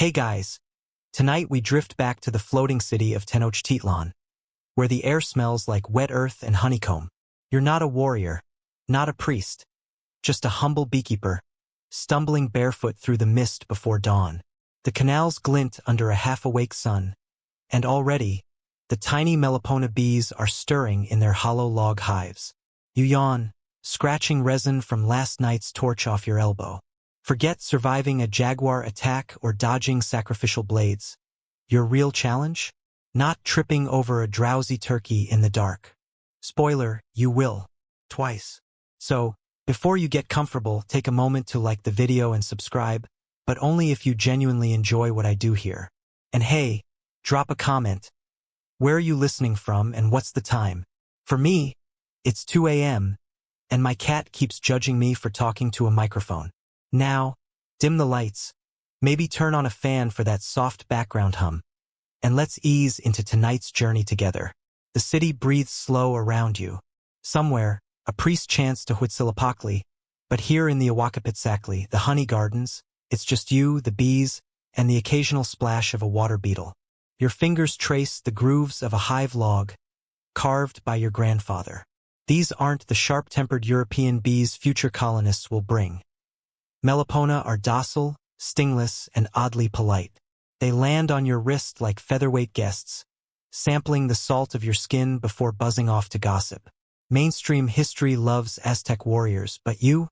Hey guys, tonight we drift back to the floating city of Tenochtitlan, where the air smells like wet earth and honeycomb. You're not a warrior, not a priest, just a humble beekeeper, stumbling barefoot through the mist before dawn. The canals glint under a half-awake sun, and already, the tiny Melipona bees are stirring in their hollow log hives. You yawn, scratching resin from last night's torch off your elbow. Forget surviving a jaguar attack or dodging sacrificial blades. Your real challenge? Not tripping over a drowsy turkey in the dark. Spoiler, you will. Twice. So, before you get comfortable, take a moment to like the video and subscribe, but only if you genuinely enjoy what I do here. And hey, drop a comment. Where are you listening from and what's the time? For me, it's 2 a.m., and my cat keeps judging me for talking to a microphone. Now, dim the lights, maybe turn on a fan for that soft background hum, and let's ease into tonight's journey together. The city breathes slow around you. Somewhere, a priest chants to Huitzilopochtli, but here in the Awakapitsakli, the honey gardens, it's just you, the bees, and the occasional splash of a water beetle. Your fingers trace the grooves of a hive log, carved by your grandfather. These aren't the sharp-tempered European bees future colonists will bring. Melipona are docile, stingless, and oddly polite. They land on your wrist like featherweight guests, sampling the salt of your skin before buzzing off to gossip. Mainstream history loves Aztec warriors, but you're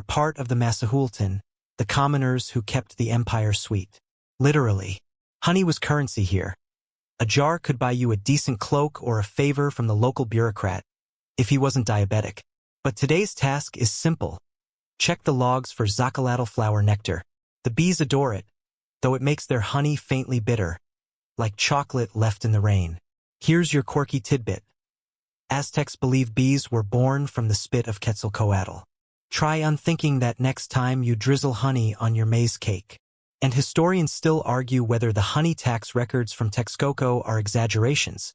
part of the Massahualtin, the commoners who kept the empire sweet. Literally. Honey was currency here. A jar could buy you a decent cloak or a favor from the local bureaucrat, if he wasn't diabetic. But today's task is simple. Check the logs for zacatl flower nectar. The bees adore it, though it makes their honey faintly bitter, like chocolate left in the rain. Here's your quirky tidbit. Aztecs believe bees were born from the spit of Quetzalcoatl. Try unthinking that next time you drizzle honey on your maize cake. And historians still argue whether the honey tax records from Texcoco are exaggerations.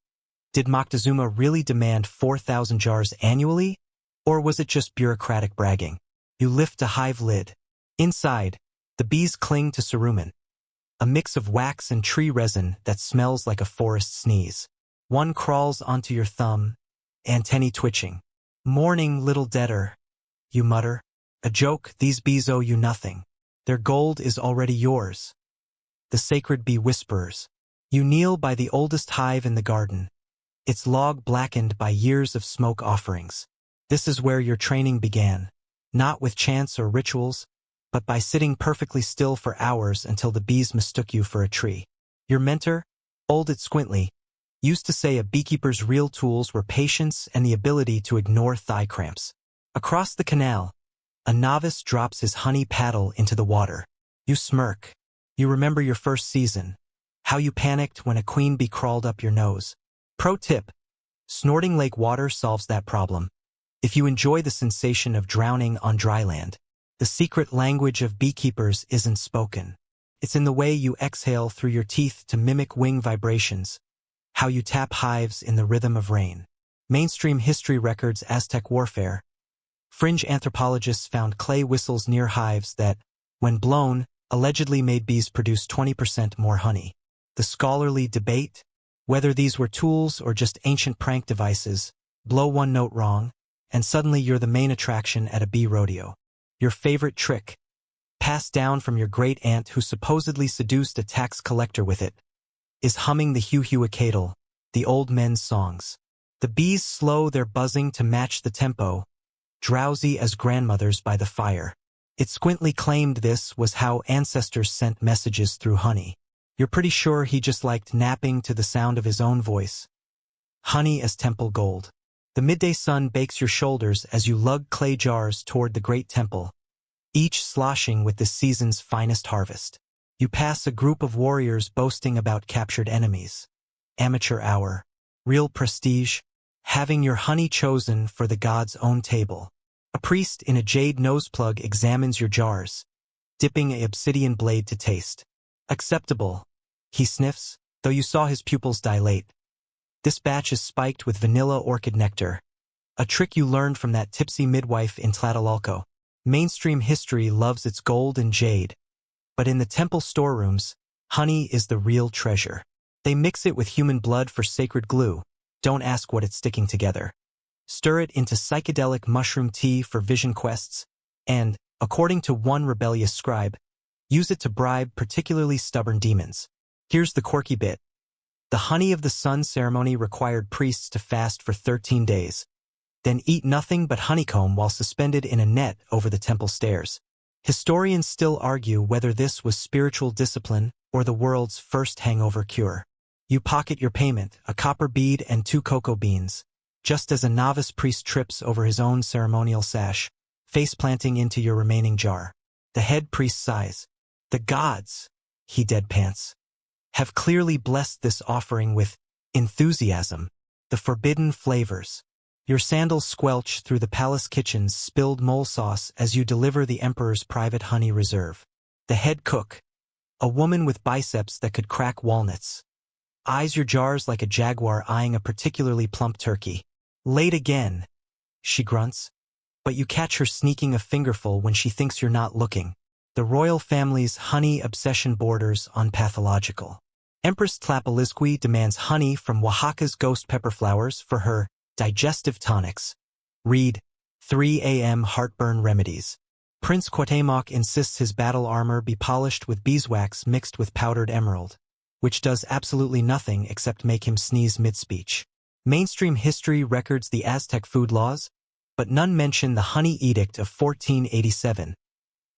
Did Moctezuma really demand 4,000 jars annually? Or was it just bureaucratic bragging? You lift a hive lid. Inside, the bees cling to cerumen, a mix of wax and tree resin that smells like a forest sneeze. One crawls onto your thumb, antennae twitching. "Morning, little debtor," you mutter. A joke, these bees owe you nothing. Their gold is already yours. The sacred bee whisperers. You kneel by the oldest hive in the garden, its log blackened by years of smoke offerings. This is where your training began. Not with chants or rituals, but by sitting perfectly still for hours until the bees mistook you for a tree. Your mentor, old Squintley, used to say a beekeeper's real tools were patience and the ability to ignore thigh cramps. Across the canal, a novice drops his honey paddle into the water. You smirk. You remember your first season, how you panicked when a queen bee crawled up your nose. Pro tip: snorting lake water solves that problem. If you enjoy the sensation of drowning on dry land, the secret language of beekeepers isn't spoken. It's in the way you exhale through your teeth to mimic wing vibrations, how you tap hives in the rhythm of rain. Mainstream history records Aztec warfare. Fringe anthropologists found clay whistles near hives that, when blown, allegedly made bees produce 20% more honey. The scholarly debate, whether these were tools or just ancient prank devices, blow one note wrong, and suddenly you're the main attraction at a bee rodeo. Your favorite trick, passed down from your great-aunt who supposedly seduced a tax collector with it, is humming the Huhuacatl, the old men's songs. The bees slow their buzzing to match the tempo, drowsy as grandmothers by the fire. Squintley claimed this was how ancestors sent messages through honey. You're pretty sure he just liked napping to the sound of his own voice. Honey as temple gold. The midday sun bakes your shoulders as you lug clay jars toward the great temple, each sloshing with this season's finest harvest. You pass a group of warriors boasting about captured enemies. Amateur hour. Real prestige. Having your honey chosen for the god's own table. A priest in a jade noseplug examines your jars, dipping an obsidian blade to taste. Acceptable, he sniffs, though you saw his pupils dilate. This batch is spiked with vanilla orchid nectar, a trick you learned from that tipsy midwife in Tlatelolco. Mainstream history loves its gold and jade, but in the temple storerooms, Honey is the real treasure. They mix it with human blood for sacred glue. Don't ask what it's sticking together. Stir it into psychedelic mushroom tea for vision quests, and, according to one rebellious scribe, use it to bribe particularly stubborn demons. Here's the quirky bit. The honey of the sun ceremony required priests to fast for 13 days, then eat nothing but honeycomb while suspended in a net over the temple stairs. Historians still argue whether this was spiritual discipline or the world's first hangover cure. You pocket your payment, a copper bead and 2 cocoa beans, just as a novice priest trips over his own ceremonial sash, face-planting into your remaining jar. The head priest sighs. The gods, he deadpants, have clearly blessed this offering with enthusiasm, the forbidden flavors. Your sandals squelch through the palace kitchen's spilled mole sauce as you deliver the emperor's private honey reserve. The head cook, a woman with biceps that could crack walnuts, eyes your jars like a jaguar eyeing a particularly plump turkey. Late again, she grunts, but you catch her sneaking a fingerful when she thinks you're not looking. The royal family's honey obsession borders on pathological. Empress Tlapalizqui demands honey from Oaxaca's ghost pepper flowers for her digestive tonics. Read 3 a.m. heartburn remedies. Prince Cuauhtemoc insists his battle armor be polished with beeswax mixed with powdered emerald, which does absolutely nothing except make him sneeze mid-speech. Mainstream history records the Aztec food laws, but none mention the Honey Edict of 1487.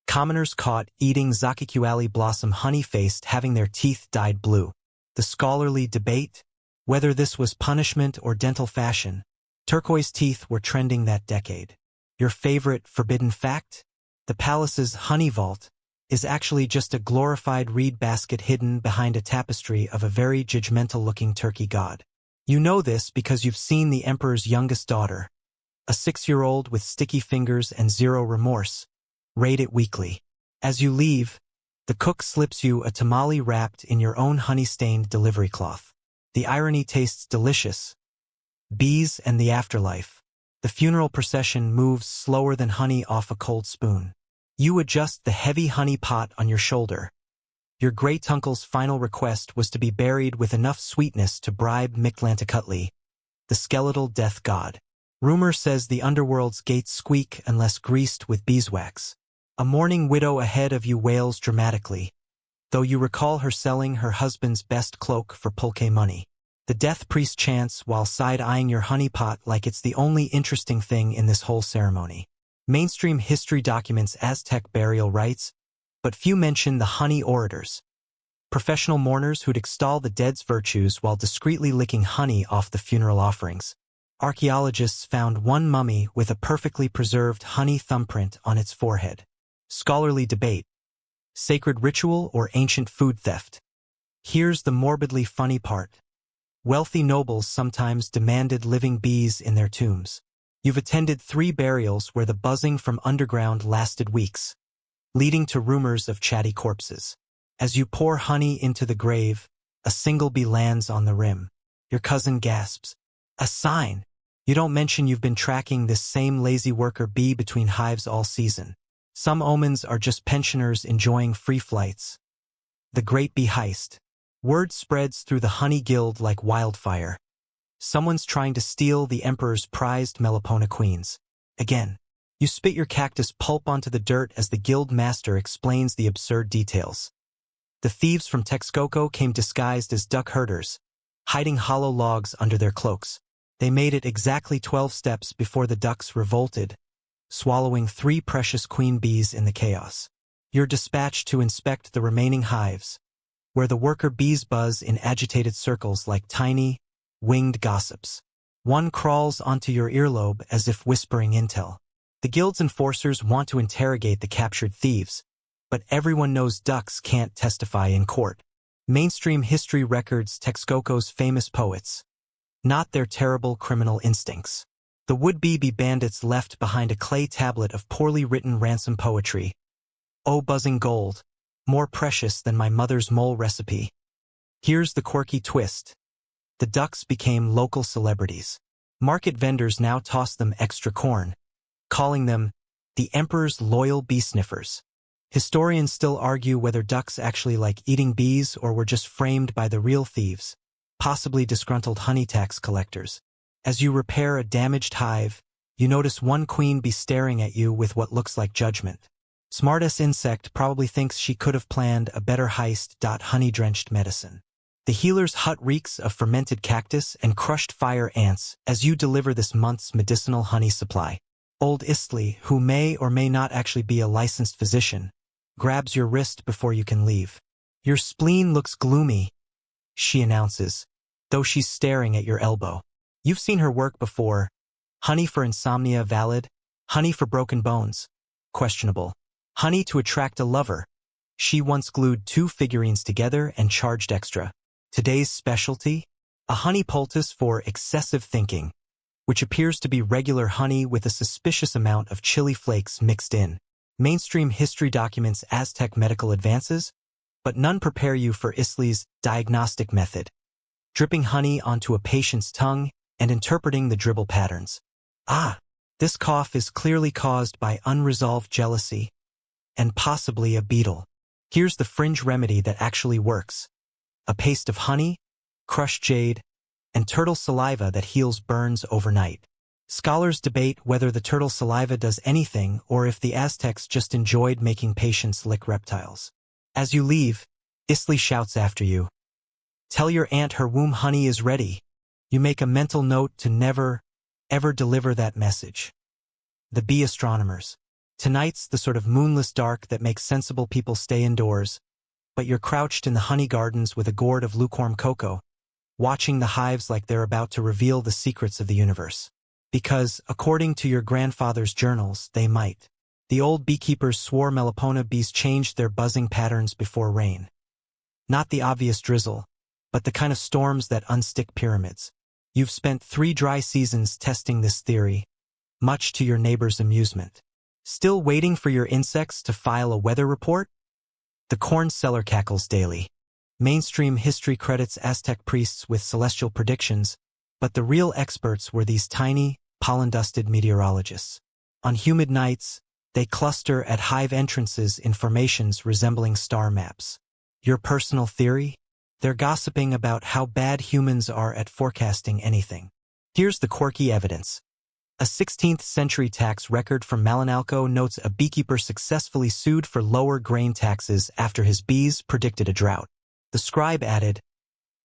Commoners caught eating zakicuali blossom honey-faced having their teeth dyed blue. The scholarly debate, whether this was punishment or dental fashion, turquoise teeth were trending that decade. Your favorite forbidden fact? The palace's honey vault is actually just a glorified reed basket hidden behind a tapestry of a very judgmental-looking turkey god. You know this because you've seen the emperor's youngest daughter, a 6-year-old with sticky fingers and zero remorse, raid it weekly. As you leave, the cook slips you a tamale wrapped in your own honey-stained delivery cloth. The irony tastes delicious. Bees and the afterlife. The funeral procession moves slower than honey off a cold spoon. You adjust the heavy honey pot on your shoulder. Your great-uncle's final request was to be buried with enough sweetness to bribe Mictlantecutli, the skeletal death god. Rumor says the underworld's gates squeak unless greased with beeswax. A mourning widow ahead of you wails dramatically, though you recall her selling her husband's best cloak for pulque money. The death priest chants while side-eyeing your honey pot like it's the only interesting thing in this whole ceremony. Mainstream history documents Aztec burial rites, but few mention the honey orators, professional mourners who'd extol the dead's virtues while discreetly licking honey off the funeral offerings. Archaeologists found one mummy with a perfectly preserved honey thumbprint on its forehead. Scholarly debate. Sacred ritual or ancient food theft? Here's the morbidly funny part. Wealthy nobles sometimes demanded living bees in their tombs. You've attended 3 burials where the buzzing from underground lasted weeks, leading to rumors of chatty corpses. As you pour honey into the grave, a single bee lands on the rim. Your cousin gasps. A sign. You don't mention you've been tracking this same lazy worker bee between hives all season. Some omens are just pensioners enjoying free flights. The Great Bee Heist. Word spreads through the honey guild like wildfire. Someone's trying to steal the emperor's prized Melipona queens. Again, you spit your cactus pulp onto the dirt as the guild master explains the absurd details. The thieves from Texcoco came disguised as duck herders, hiding hollow logs under their cloaks. They made it exactly 12 steps before the ducks revolted, swallowing 3 precious queen bees in the chaos. You're dispatched to inspect the remaining hives, where the worker bees buzz in agitated circles like tiny, winged gossips. One crawls onto your earlobe as if whispering intel. The guild's enforcers want to interrogate the captured thieves, but everyone knows ducks can't testify in court. Mainstream history records Texcoco's famous poets, not their terrible criminal instincts. The would-be bandits left behind a clay tablet of poorly written ransom poetry. Oh, buzzing gold, more precious than my mother's mole recipe. Here's the quirky twist. The ducks became local celebrities. Market vendors now toss them extra corn, calling them the emperor's loyal bee sniffers. Historians still argue whether ducks actually like eating bees or were just framed by the real thieves, possibly disgruntled honey tax collectors. As you repair a damaged hive, you notice one queen bee staring at you with what looks like judgment. Smartest insect probably thinks she could have planned a better heist. Honey-drenched medicine. The healer's hut reeks of fermented cactus and crushed fire ants as you deliver this month's medicinal honey supply. Old Istley, who may or may not actually be a licensed physician, grabs your wrist before you can leave. Your spleen looks gloomy, she announces, though she's staring at your elbow. You've seen her work before. Honey for insomnia, valid. Honey for broken bones, questionable. Honey to attract a lover. She once glued 2 figurines together and charged extra. Today's specialty? A honey poultice for excessive thinking, which appears to be regular honey with a suspicious amount of chili flakes mixed in. Mainstream history documents Aztec medical advances, but none prepare you for Isley's diagnostic method, dripping honey onto a patient's tongue and interpreting the dribble patterns. Ah, this cough is clearly caused by unresolved jealousy and possibly a beetle. Here's the fringe remedy that actually works. A paste of honey, crushed jade, and turtle saliva that heals burns overnight. Scholars debate whether the turtle saliva does anything or if the Aztecs just enjoyed making patients lick reptiles. As you leave, Isley shouts after you. Tell your aunt her womb honey is ready. You make a mental note to never, ever deliver that message. The bee astronomers. Tonight's the sort of moonless dark that makes sensible people stay indoors, but you're crouched in the honey gardens with a gourd of lukewarm cocoa, watching the hives like they're about to reveal the secrets of the universe. Because, according to your grandfather's journals, they might. The old beekeepers swore Melipona bees changed their buzzing patterns before rain. Not the obvious drizzle, but the kind of storms that unstick pyramids. You've spent 3 dry seasons testing this theory, much to your neighbor's amusement. Still waiting for your insects to file a weather report? The corn seller cackles daily. Mainstream history credits Aztec priests with celestial predictions, but the real experts were these tiny, pollen-dusted meteorologists. On humid nights, they cluster at hive entrances in formations resembling star maps. Your personal theory? They're gossiping about how bad humans are at forecasting anything. Here's the quirky evidence. A 16th-century tax record from Malinalco notes a beekeeper successfully sued for lower grain taxes after his bees predicted a drought. The scribe added,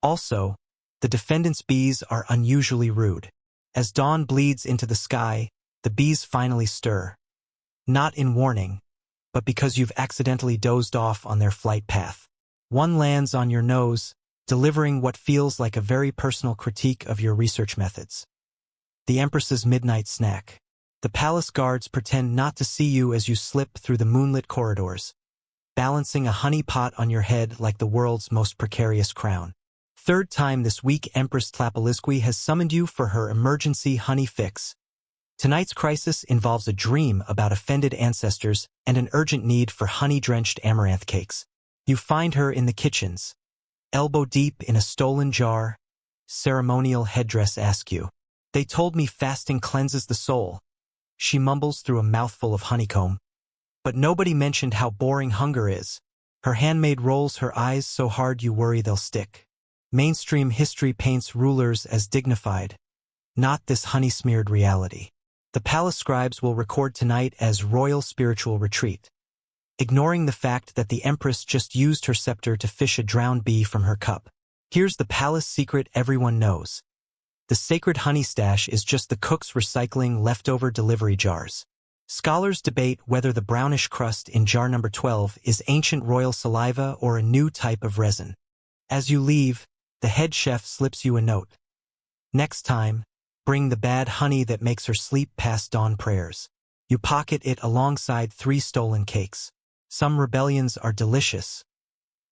also, the defendant's bees are unusually rude. As dawn bleeds into the sky, the bees finally stir. Not in warning, but because you've accidentally dozed off on their flight path. One lands on your nose, delivering what feels like a very personal critique of your research methods. The Empress's midnight snack. The palace guards pretend not to see you as you slip through the moonlit corridors, balancing a honey pot on your head like the world's most precarious crown. 3rd time this week Empress Tlapalizqui has summoned you for her emergency honey fix. Tonight's crisis involves a dream about offended ancestors and an urgent need for honey-drenched amaranth cakes. You find her in the kitchens, elbow deep in a stolen jar, ceremonial headdress askew. They told me fasting cleanses the soul. She mumbles through a mouthful of honeycomb. But nobody mentioned how boring hunger is. Her handmaid rolls her eyes so hard you worry they'll stick. Mainstream history paints rulers as dignified, not this honey-smeared reality. The palace scribes will record tonight as royal spiritual retreat, ignoring the fact that the empress just used her scepter to fish a drowned bee from her cup. Here's the palace secret everyone knows. The sacred honey stash is just the cook's recycling leftover delivery jars. Scholars debate whether the brownish crust in jar number 12 is ancient royal saliva or a new type of resin. As you leave, the head chef slips you a note. Next time, bring the bad honey that makes her sleep past dawn prayers. You pocket it alongside 3 stolen cakes. Some rebellions are delicious.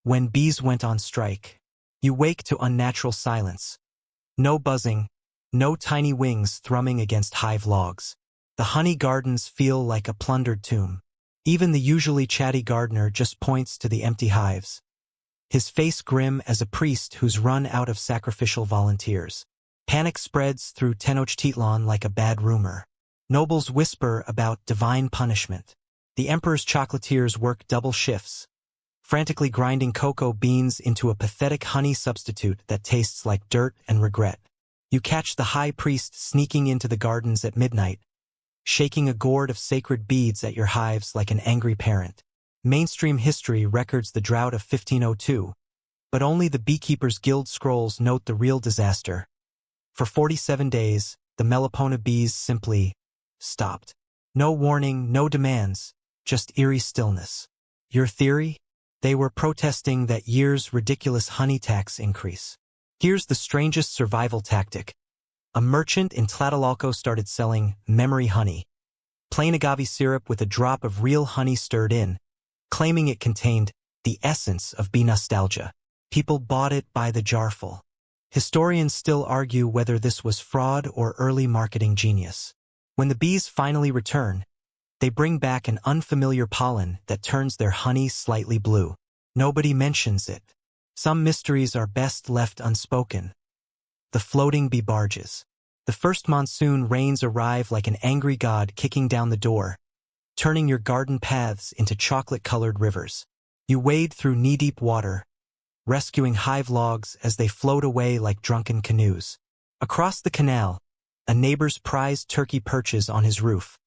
When bees went on strike, you wake to unnatural silence. No buzzing, no tiny wings thrumming against hive logs. The honey gardens feel like a plundered tomb. Even the usually chatty gardener just points to the empty hives, his face grim as a priest who's run out of sacrificial volunteers. Panic spreads through Tenochtitlan like a bad rumor. Nobles whisper about divine punishment. The emperor's chocolatiers work double shifts, frantically grinding cocoa beans into a pathetic honey substitute that tastes like dirt and regret. You catch the high priest sneaking into the gardens at midnight, shaking a gourd of sacred beads at your hives like an angry parent. Mainstream history records the drought of 1502, but only the Beekeepers' Guild scrolls note the real disaster. For 47 days, the Melipona bees simply stopped. No warning, no demands, just eerie stillness. Your theory? They were protesting that year's ridiculous honey tax increase. Here's the strangest survival tactic. A merchant in Tlatelolco started selling memory honey, plain agave syrup with a drop of real honey stirred in, claiming it contained the essence of bee nostalgia. People bought it by the jarful. Historians still argue whether this was fraud or early marketing genius. When the bees finally return, they bring back an unfamiliar pollen that turns their honey slightly blue. Nobody mentions it. Some mysteries are best left unspoken. The floating bee barges. The first monsoon rains arrive like an angry god kicking down the door, turning your garden paths into chocolate-colored rivers. You wade through knee-deep water, rescuing hive logs as they float away like drunken canoes. Across the canal, a neighbor's prized turkey perches on his roof,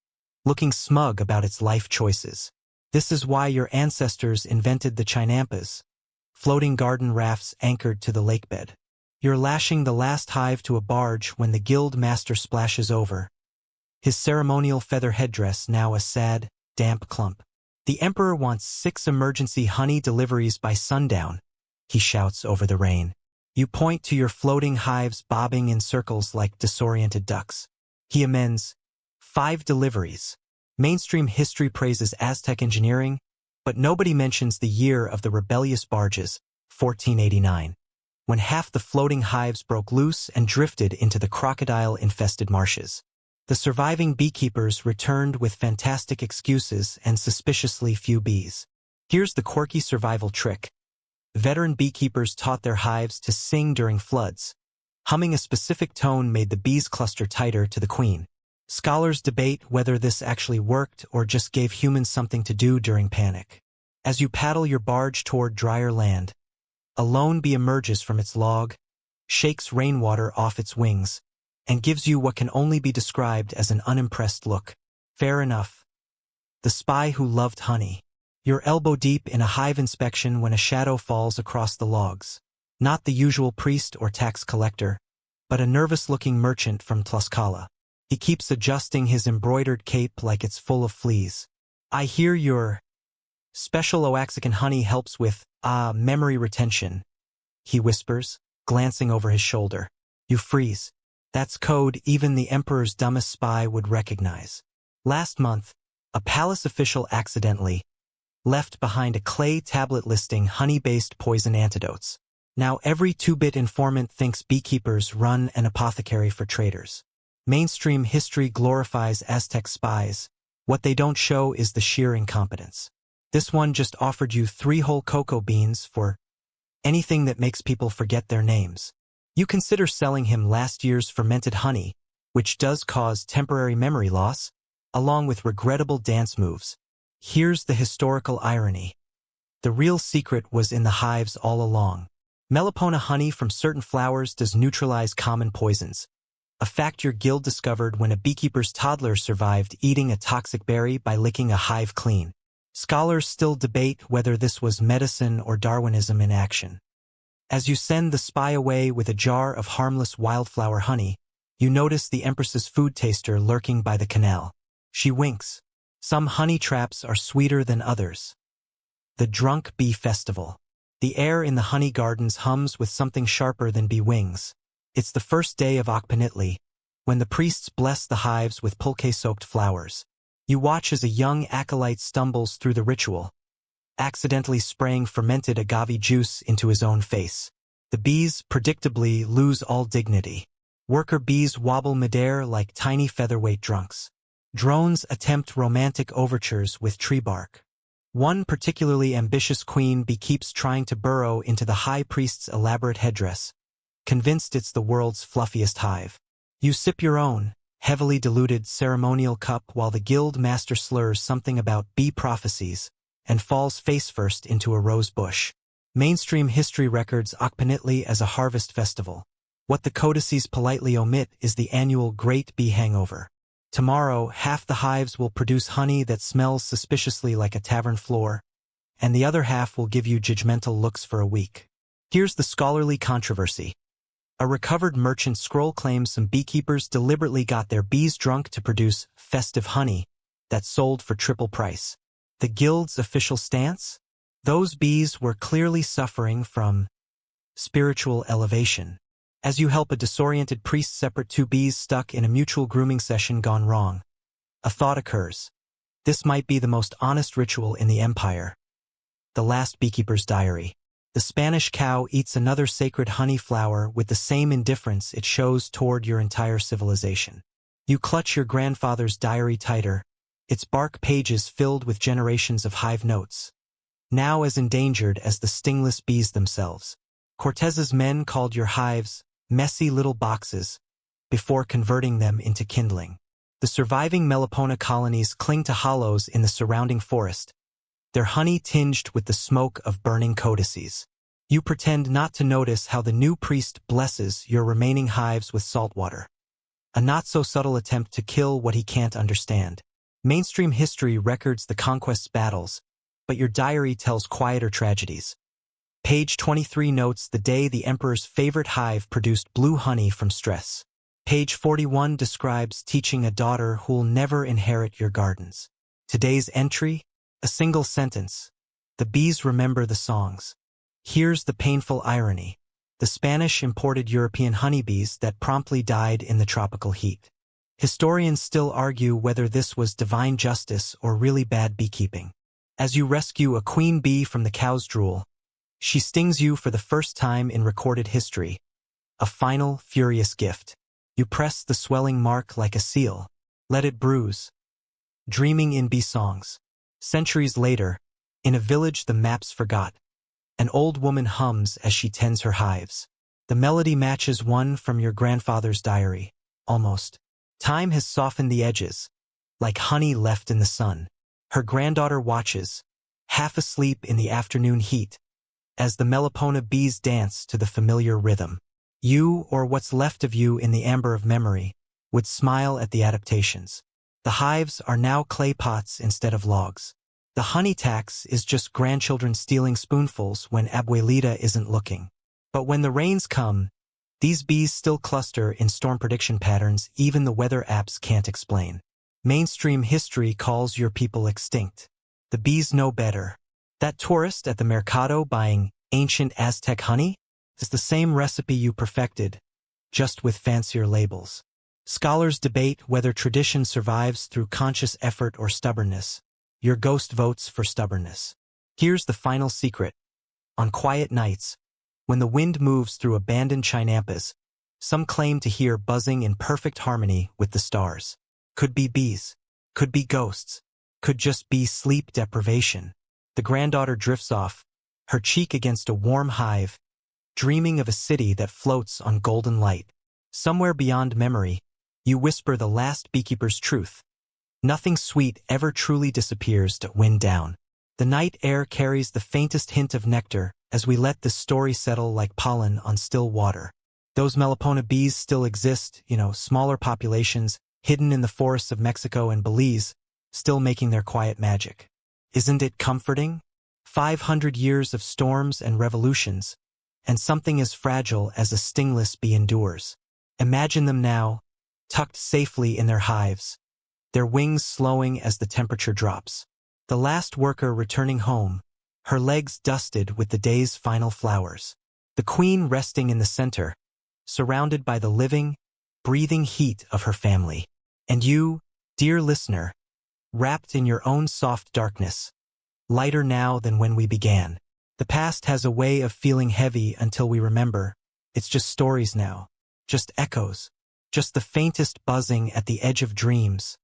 looking smug about its life choices. This is why your ancestors invented the chinampas, floating garden rafts anchored to the lakebed. You're lashing the last hive to a barge when the guild master splashes over, his ceremonial feather headdress now a sad, damp clump. The emperor wants 6 emergency honey deliveries by sundown, he shouts over the rain. You point to your floating hives bobbing in circles like disoriented ducks. He amends, 5 deliveries. Mainstream history praises Aztec engineering, but nobody mentions the year of the rebellious barges, 1489, when half the floating hives broke loose and drifted into the crocodile-infested marshes. The surviving beekeepers returned with fantastic excuses and suspiciously few bees. Here's the quirky survival trick. Veteran beekeepers taught their hives to sing during floods. Humming a specific tone made the bees cluster tighter to the queen. Scholars debate whether this actually worked or just gave humans something to do during panic. As you paddle your barge toward drier land, a lone bee emerges from its log, shakes rainwater off its wings, and gives you what can only be described as an unimpressed look. Fair enough. The spy who loved honey. You're elbow deep in a hive inspection when a shadow falls across the logs. Not the usual priest or tax collector, but a nervous-looking merchant from Tlaxcala. He keeps adjusting his embroidered cape like it's full of fleas. I hear your special Oaxacan honey helps with, memory retention, he whispers, glancing over his shoulder. You freeze. That's code even the emperor's dumbest spy would recognize. Last month, a palace official accidentally left behind a clay tablet listing honey-based poison antidotes. Now every 2-bit informant thinks beekeepers run an apothecary for traders. Mainstream history glorifies Aztec spies. What they don't show is the sheer incompetence. This one just offered you 3 whole cocoa beans for anything that makes people forget their names. You consider selling him last year's fermented honey, which does cause temporary memory loss, along with regrettable dance moves. Here's the historical irony. The real secret was in the hives all along. Melipona honey from certain flowers does neutralize common poisons, a fact your guild discovered when a beekeeper's toddler survived eating a toxic berry by licking a hive clean. Scholars still debate whether this was medicine or Darwinism in action. As you send the spy away with a jar of harmless wildflower honey, you notice the empress's food taster lurking by the canal. She winks. Some honey traps are sweeter than others. The Drunk Bee Festival. The air in the honey gardens hums with something sharper than bee wings. It's the first day of Akpanitli, when the priests bless the hives with pulque-soaked flowers. You watch as a young acolyte stumbles through the ritual, accidentally spraying fermented agave juice into his own face. The bees, predictably, lose all dignity. Worker bees wobble midair like tiny featherweight drunks. Drones attempt romantic overtures with tree bark. One particularly ambitious queen bee keeps trying to burrow into the high priest's elaborate headdress, convinced it's the world's fluffiest hive. You sip your own, heavily diluted ceremonial cup while the guild master slurs something about bee prophecies and falls face-first into a rose bush. Mainstream history records Okpanitli as a harvest festival. What the codices politely omit is the annual Great Bee Hangover. Tomorrow, half the hives will produce honey that smells suspiciously like a tavern floor, and the other half will give you judgmental looks for a week. Here's the scholarly controversy. A recovered merchant scroll claims some beekeepers deliberately got their bees drunk to produce festive honey that sold for triple price. The guild's official stance? Those bees were clearly suffering from spiritual elevation. As you help a disoriented priest separate two bees stuck in a mutual grooming session gone wrong, a thought occurs. This might be the most honest ritual in the empire. The Last Beekeeper's Diary. The Spanish cow eats another sacred honey flower with the same indifference it shows toward your entire civilization. You clutch your grandfather's diary tighter, its bark pages filled with generations of hive notes. Now as endangered as the stingless bees themselves. Cortez's men called your hives messy little boxes before converting them into kindling. The surviving Melipona colonies cling to hollows in the surrounding forest, their honey tinged with the smoke of burning codices. You pretend not to notice how the new priest blesses your remaining hives with salt water. A not-so-subtle attempt to kill what he can't understand. Mainstream history records the conquest's battles, but your diary tells quieter tragedies. Page 23 notes the day the emperor's favorite hive produced blue honey from stress. Page 41 describes teaching a daughter who'll never inherit your gardens. Today's entry? A single sentence. The bees remember the songs. Here's the painful irony. The Spanish imported European honeybees that promptly died in the tropical heat. Historians still argue whether this was divine justice or really bad beekeeping. As you rescue a queen bee from the cow's drool, she stings you for the first time in recorded history. A final, furious gift. You press the swelling mark like a seal. Let it bruise. Dreaming in bee songs. Centuries later, in a village the maps forgot, an old woman hums as she tends her hives. The melody matches one from your grandfather's diary. Almost. Time has softened the edges, like honey left in the sun. Her granddaughter watches, half asleep in the afternoon heat, as the Melipona bees dance to the familiar rhythm. You, or what's left of you in the amber of memory, would smile at the adaptations. The hives are now clay pots instead of logs. The honey tax is just grandchildren stealing spoonfuls when Abuelita isn't looking. But when the rains come, these bees still cluster in storm prediction patterns even the weather apps can't explain. Mainstream history calls your people extinct. The bees know better. That tourist at the mercado buying ancient Aztec honey is the same recipe you perfected, just with fancier labels. Scholars debate whether tradition survives through conscious effort or stubbornness. Your ghost votes for stubbornness. Here's the final secret. On quiet nights, when the wind moves through abandoned chinampas, some claim to hear buzzing in perfect harmony with the stars. Could be bees. Could be ghosts. Could just be sleep deprivation. The granddaughter drifts off, her cheek against a warm hive, dreaming of a city that floats on golden light. Somewhere beyond memory, you whisper the last beekeeper's truth. Nothing sweet ever truly disappears to wind down. The night air carries the faintest hint of nectar as we let this story settle like pollen on still water. Those Melipona bees still exist, smaller populations, hidden in the forests of Mexico and Belize, still making their quiet magic. Isn't it comforting? 500 years of storms and revolutions, and something as fragile as a stingless bee endures. Imagine them now, tucked safely in their hives, their wings slowing as the temperature drops. The last worker returning home, her legs dusted with the day's final flowers. The queen resting in the center, surrounded by the living, breathing heat of her family. And you, dear listener, wrapped in your own soft darkness, lighter now than when we began. The past has a way of feeling heavy until we remember. It's just stories now, just echoes, just the faintest buzzing at the edge of dreams.